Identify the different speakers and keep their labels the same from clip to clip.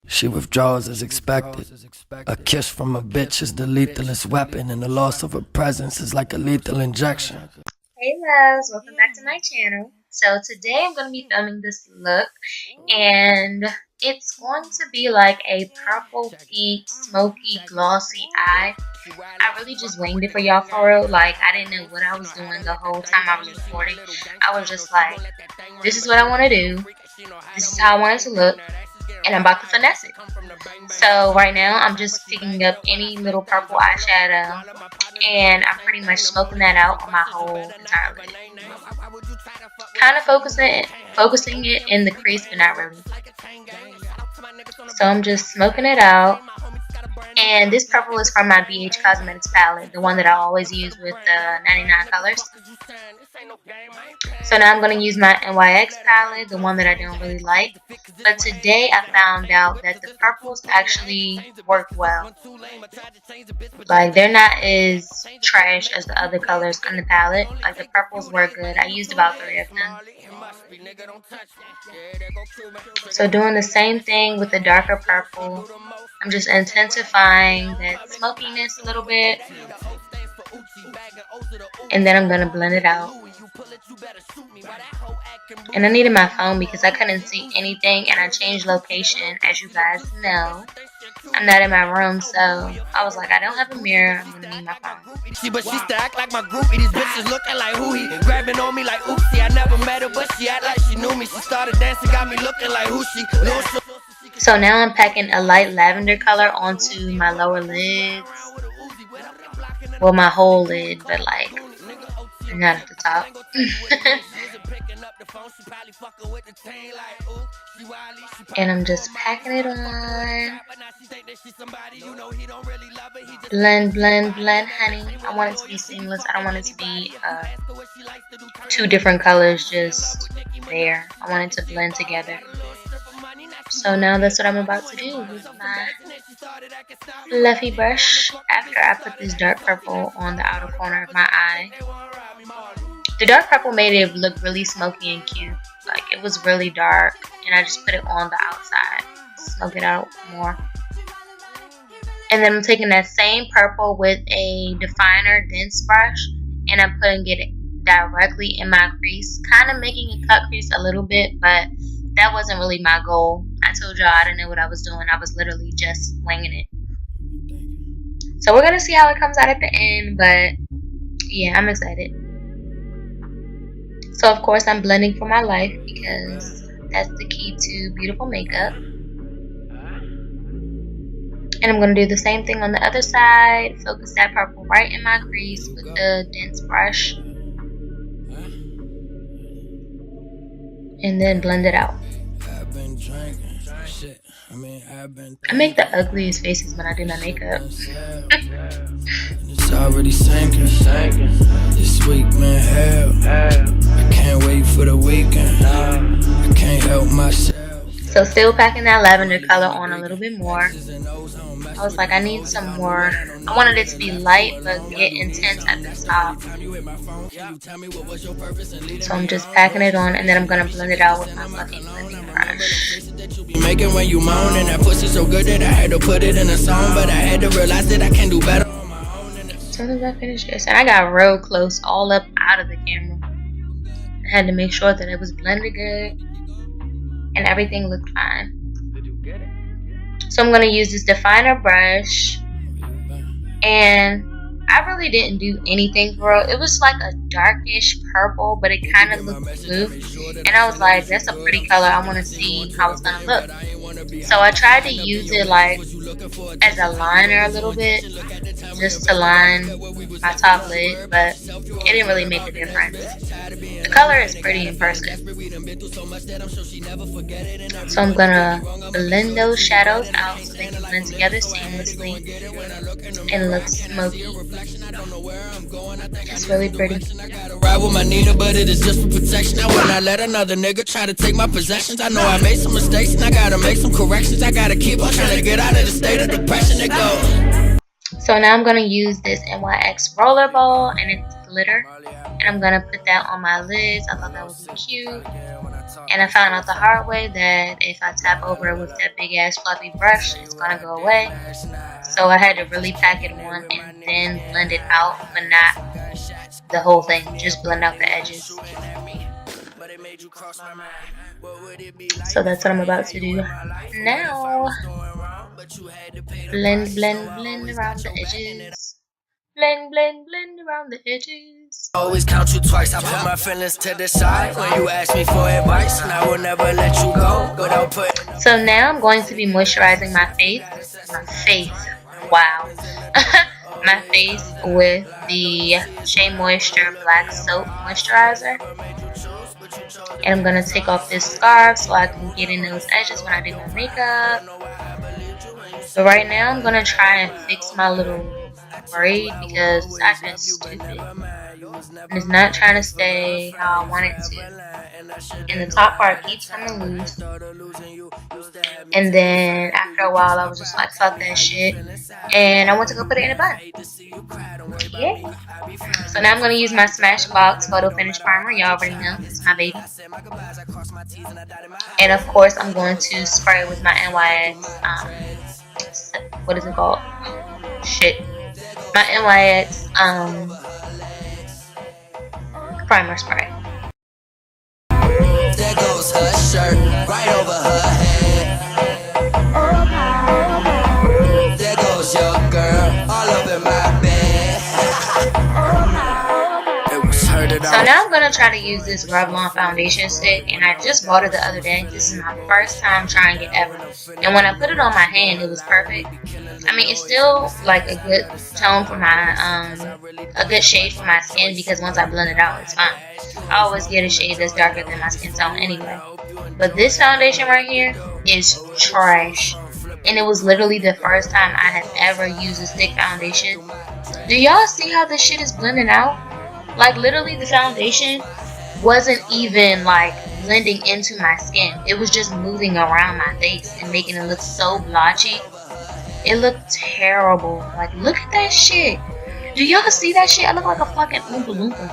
Speaker 1: She withdraws as expected. A kiss from a bitch is the lethalest weapon, and the loss of her presence is like a lethal injection.
Speaker 2: Hey loves, welcome back to my channel. So today I'm going to be filming this look, and it's going to be like a purple, pink, smoky, glossy eye. I really just winged it for y'all for real. Like, I didn't know what I was doing the whole time I was recording. I was just like, this is what I want to do. This is how I want it to look. And I'm about to finesse it. So right now I'm just picking up any little purple eyeshadow, and I'm pretty much smoking that out on my whole entire lid. Kind of focusing it in the crease, but not really. So I'm just smoking it out. And this purple is from my BH Cosmetics palette, the one that I always use with the 99 colors. So now I'm going to use my NYX palette, the one that I don't really like. But today I found out that the purples actually work well. Like, they're not as trash as the other colors on the palette. Like, the purples work good. I used about 3 of them. So doing the same thing with the darker purple. I'm just intensifying that smokiness a little bit. And then I'm going to blend it out. And I needed my phone because I couldn't see anything, and I changed location, as you guys know. I'm not in my room, so I was like, I don't have a mirror, I'm gonna need my phone.
Speaker 3: But she still act like my groupie. These bitches looking like who he grabbing on me like Oochie. I never met her, but she act like she knew me. She started dancing, got me looking like who she.
Speaker 2: So now I'm packing a light lavender color onto my lower lids. Well, my whole lid, but like not at the top. And I'm just packing it on. Blend, blend, blend, honey. I want it to be seamless. I don't want it to be 2 different colors just there. I want it to blend together. So now that's what I'm about to do with my fluffy brush after I put this dark purple on the outer corner of my eye. The dark purple made it look really smoky and cute. Like, it was really dark, and I just put it on the outside. Smoke it out more. And then I'm taking that same purple with a definer dense brush, and I'm putting it directly in my crease. Kind of making a cut crease a little bit, but that wasn't really my goal. I told y'all I didn't know what I was doing. I was literally just winging it. So we're going to see how it comes out at the end, but yeah, I'm excited. So of course I'm blending for my life because that's the key to beautiful makeup. And I'm going to do the same thing on the other side. Focus that purple right in my crease with the dense brush. And then blend it out. I make the ugliest faces when I do my makeup.
Speaker 1: It's already sinking. This week, man, hell. I can't wait for the weekend. I can't help myself.
Speaker 2: So still packing that lavender color on a little bit more. I was like, I need some more. I wanted it to be light but get intense at the top. So I'm just packing it on, and then I'm gonna blend it out with my fluffy blending brush.
Speaker 3: Making when you moan, and that pussy so good that I had to put it in a song, but I had to realize that I can do better.
Speaker 2: As soon as I finish this, and I got real close, all up out of the camera. I had to make sure that it was blended good and everything looked fine. So I'm going to use this definer brush, and I really didn't do anything for it. It was like a darkish purple, but it kind of looked blue, and I was like, that's a pretty color. I want to see how it's going to look. So I tried to use it like as a liner a little bit, just to line my top lid, but it didn't really make a difference. The color is pretty in person. So I'm gonna blend those shadows out so they can blend together seamlessly and look smoky. It's really pretty.
Speaker 3: Ride with my Nina, but it is just for protection. I will not let another nigga try to take my possessions. I know I made some mistakes and I gotta make some corrections. I gotta keep on trying to get out of the state of depression that goes.
Speaker 2: So now I'm gonna use this NYX roller ball, and it's glitter. and I'm gonna put that on my lids. I thought that would be cute. And I found out the hard way that if I tap over it with that big ass fluffy brush, it's gonna go away. So I had to really pack it on and then blend it out, but not the whole thing, just blend out the edges. So that's what I'm about to do now. Blend, blend, blend around the edges. Blend, blend, blend around the edges.
Speaker 3: Always count you twice. I put my feelings to the side when you ask me for advice, and I will never let you go without putting.
Speaker 2: So now I'm going to be moisturizing my face. Wow. My face with the Shea Moisture Black Soap Moisturizer. And I'm going to take off this scarf so I can get in those edges when I do my makeup. But right now I'm going to try and fix my little braid because it's acting stupid. And it's not trying to stay how I want it to. And the top part keeps coming loose. And then after a while I was just like, fuck that shit. And I went to go put it in a bun. Yeah. So now I'm going to use my Smashbox Photo Finish Primer. Y'all already know. It's my baby. And of course I'm going to spray with my NYX, what is it called? Shit. My NYX primer spray.
Speaker 3: There goes her shirt right over her head. There goes your girl all up in my bed.
Speaker 2: So now I'm going to try to use this Revlon foundation stick, and I just bought it the other day. This is my first time trying it ever. And when I put it on my hand, it was perfect. I mean, it's still like a good tone for my, a good shade for my skin because once I blend it out, it's fine. I always get a shade that's darker than my skin tone anyway. But this foundation right here is trash. And it was literally the first time I had ever used a stick foundation. Do y'all see how this shit is blending out? Like literally the foundation wasn't even like blending into my skin. It was just moving around my face and making it look so blotchy. It looked terrible. Like look at that shit. Do y'all see that shit? I look like a fucking Oompa Loompa.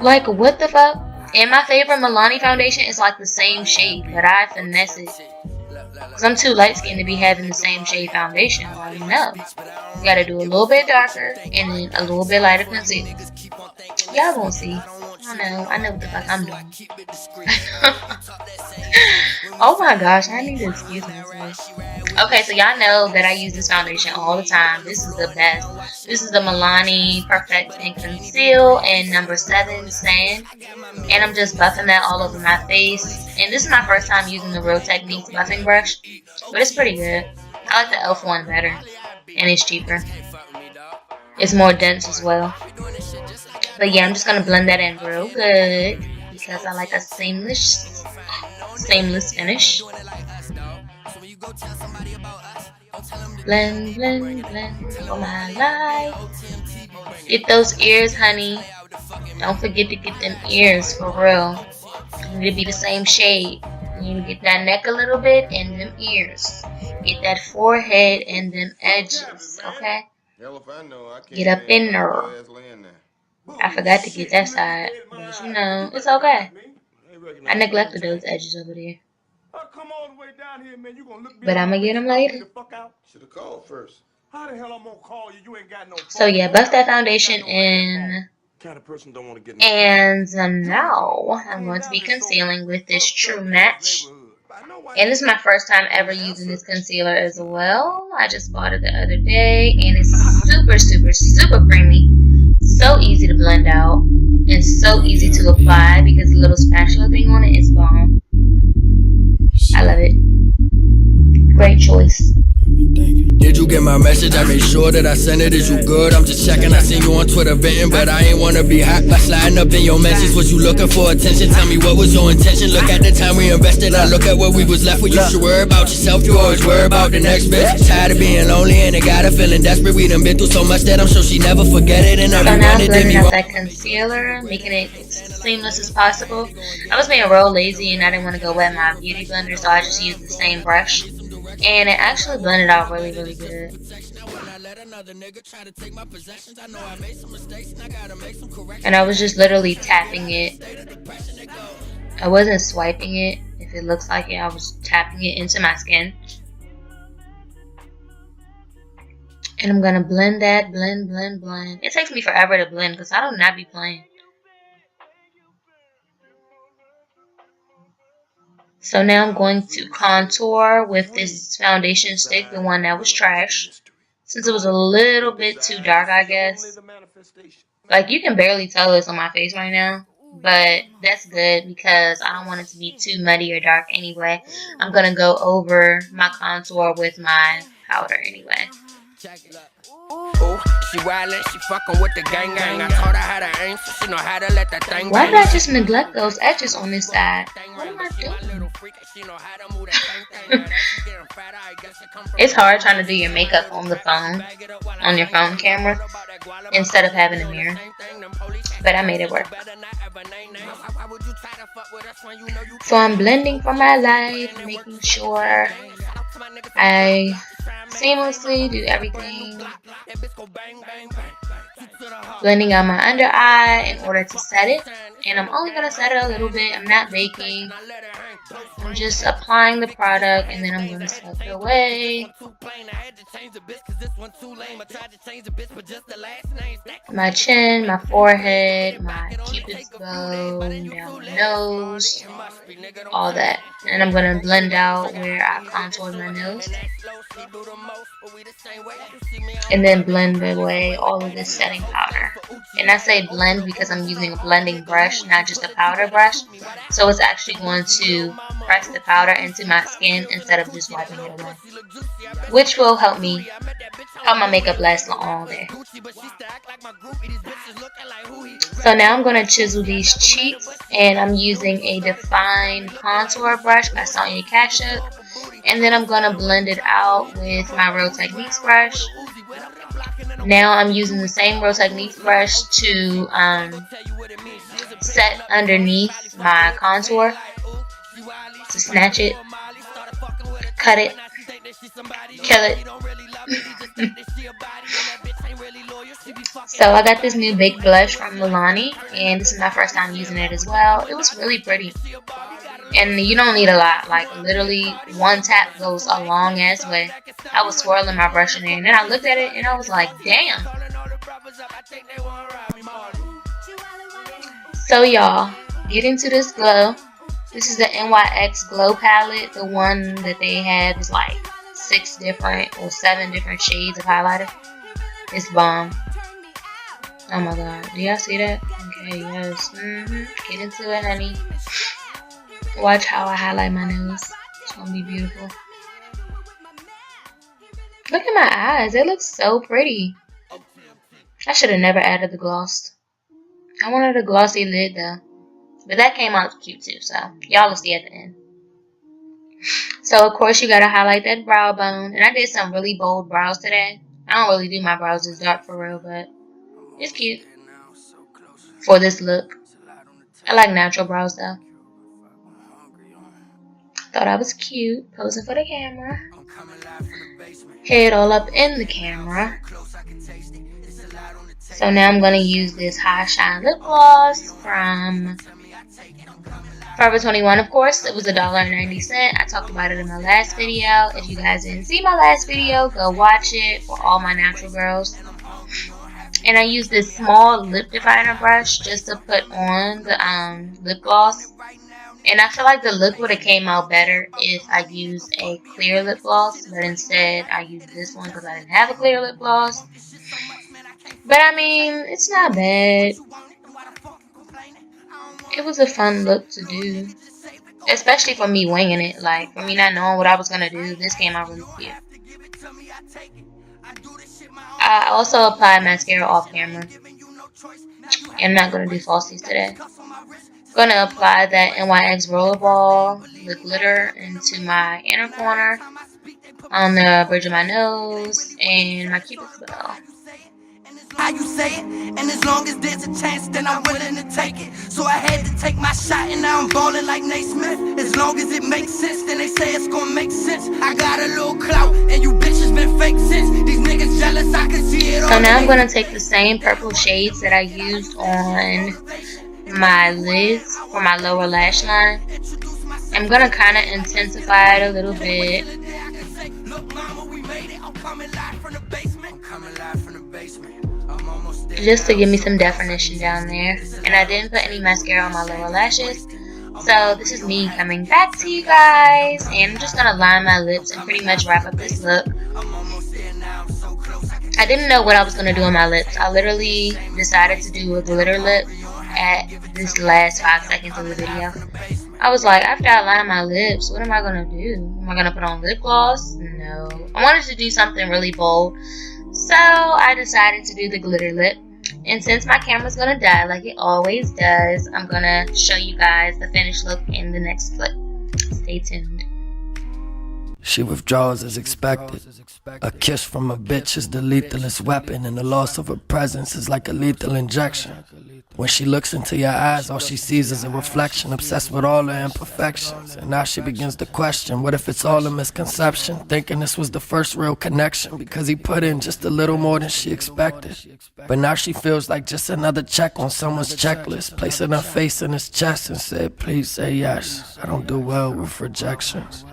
Speaker 2: Like what the fuck? And my favorite Milani foundation is like the same shade, but I finesse it. Cause I'm too light skinned to be having the same shade foundation. Well, no. You gotta do a little bit darker and then a little bit lighter concealer. Y'all won't see. I know what the fuck I'm doing. Oh my gosh, I need to excuse myself. Okay, so y'all know that I use this foundation all the time. This is the best. This is the Milani Perfect and Conceal in number 7 Sand. And I'm just buffing that all over my face. And this is my first time using the Real Techniques buffing brush. But it's pretty good. I like the e.l.f. one better. And it's cheaper. It's more dense as well. But yeah, I'm just going to blend that in real good. Because I like a seamless finish. Blend, blend, blend for my life. Get those ears, honey. Don't forget to get them ears for real. You need to be the same shade. You need to get that neck a little bit and them ears. Get that forehead and them edges, okay? Get up in there. I forgot to get that side, but you know, it's okay. I neglected those edges over there. But I'm gonna get them later. So yeah, buff that foundation in. And now I'm going to be concealing with this True Match. And this is my first time ever using this concealer as well. I just bought it the other day. And it's super, super, super creamy. So easy to blend out. And so easy to apply because the little spatula thing on it is bomb. I love it. Great choice.
Speaker 3: Did you get my message? I made sure that I sent it. Is you good? I'm just checking. I seen you on Twitter venting, but I ain't wanna be hot by sliding up in your messages. Was you looking for attention? Tell me what was your intention. Look at the time we invested. I look at what we was left with. You should worry about yourself. You always worry about the next bitch. Tired of being lonely and it got her feeling desperate. We done been through so much that I'm sure she never forget it. And
Speaker 2: so now I'm blending out that concealer, making it as seamless as possible. I was being real lazy and I didn't want to go wet my beauty blender, so I just used the same brush. And it actually blended out really, really good. And I was just literally tapping it. I wasn't swiping it. If it looks like it, I was tapping it into my skin. And I'm gonna blend that, blend. It takes me forever to blend because I do not be playing. So now I'm going to contour with this foundation stick, the one that was trash. Since it was a little bit too dark, I guess. Like, you can barely tell this on my face right now. But that's good because I don't want it to be too muddy or dark anyway. I'm going to go over my contour with my powder anyway.
Speaker 3: She wildin', she fuckin' with the gang. I taught her how to aim, so she know how to let that thing.
Speaker 2: Why did I just neglect those edges on this side? What am I doing? It's hard trying to do your makeup on the phone, on your phone camera, instead of having a mirror. But I made it work. So I'm blending for my life, making sure I seamlessly do everything. Blending out my under eye in order to set it. And I'm only going to set it a little bit. I'm not baking. I'm just applying the product and then I'm going to set it away. My chin, my forehead, my cupid's bow, down my nose, all that. And I'm going to blend out where I contoured my nose. And then blend away all of this setting powder. And I say blend because I'm using a blending brush, not just a powder brush. So it's actually going to press the powder into my skin instead of just wiping it away. Which will help my makeup last all day. So now I'm going to chisel these cheeks. And I'm using a defined contour brush by Sonia Kashuk. And then I'm going to blend it out with my Real Techniques brush. Now I'm using the same Real Techniques brush to set underneath my contour. To snatch it, cut it, kill it. So I got this new Big Blush from Milani, and this is my first time using it as well. It was really pretty. And you don't need a lot, like literally one tap goes a long ass way. I was swirling my brush in there and then I looked at it and I was like, damn. So y'all, get into this glow. This is the NYX Glow palette. The one that they had is like 6 different or 7 different shades of highlighter. It's bomb. Oh my god, do y'all see that? Okay, yes. Get into it, honey. Watch how I highlight my nose. It's gonna be beautiful. Look at my eyes. They look so pretty. I should have never added the gloss. I wanted a glossy lid though. But that came out cute too. So y'all will see at the end. So of course you gotta highlight that brow bone. And I did some really bold brows today. I don't really do my brows this dark for real, but it's cute. For this look. I like natural brows though. Thought I was cute, posing for the camera. Head all up in the camera. So now I'm going to use this High Shine Lip Gloss from Forever 21, of course. It was $1.90. I talked about it in my last video. If you guys didn't see my last video, go watch it for all my natural girls. And I used this small lip definer brush just to put on the lip gloss. And I feel like the look would have came out better if I used a clear lip gloss. But instead, I used this one because I didn't have a clear lip gloss. But I mean, it's not bad. It was a fun look to do. Especially for me winging it. Like, for me not knowing what I was going to do, this came out really cute. I also applied mascara off camera. And I'm not going to do falsies today. I'm going to apply that NYX Rollerball, the glitter, into my inner corner, on the bridge of my nose, and my cupid's bow.
Speaker 3: How you say it, and as long as there's a chance, then I'm willing to take it. So I had to take my shot, and now I'm ballin' like Naismith. As long as it makes sense, then they say it's gonna make sense. sense. I got a little clout, and you bitches been fake since. These niggas jealous, I can see it all.
Speaker 2: So now I'm gonna take the same purple shades that I used on my lids for my lower lash line. I'm gonna kind of intensify it a little bit, just to give me some definition down there. And I didn't put any mascara on my lower lashes. So this is me coming back to you guys, and I'm just gonna line my lips and pretty much wrap up this look. I didn't know what I was gonna do on my lips. I literally decided to do a glitter lip at this last 5 seconds of the video. I was like, after I line my lips, what am I gonna do? Am I gonna put on lip gloss? No. I wanted to do something really bold, so I decided to do the glitter lip. And since my camera's gonna die like it always does, I'm gonna show you guys the finished look in the next clip. Stay tuned.
Speaker 1: She withdraws as expected. A kiss from a bitch is the lethalest weapon, and the loss of her presence is like a lethal injection. When she looks into your eyes, all she sees is a reflection, obsessed with all her imperfections. And now she begins to question, what if it's all a misconception? Thinking this was the first real connection, because he put in just a little more than she expected. But now she feels like just another check on someone's checklist, placing her face in his chest and said, please say yes. I don't do well with rejections.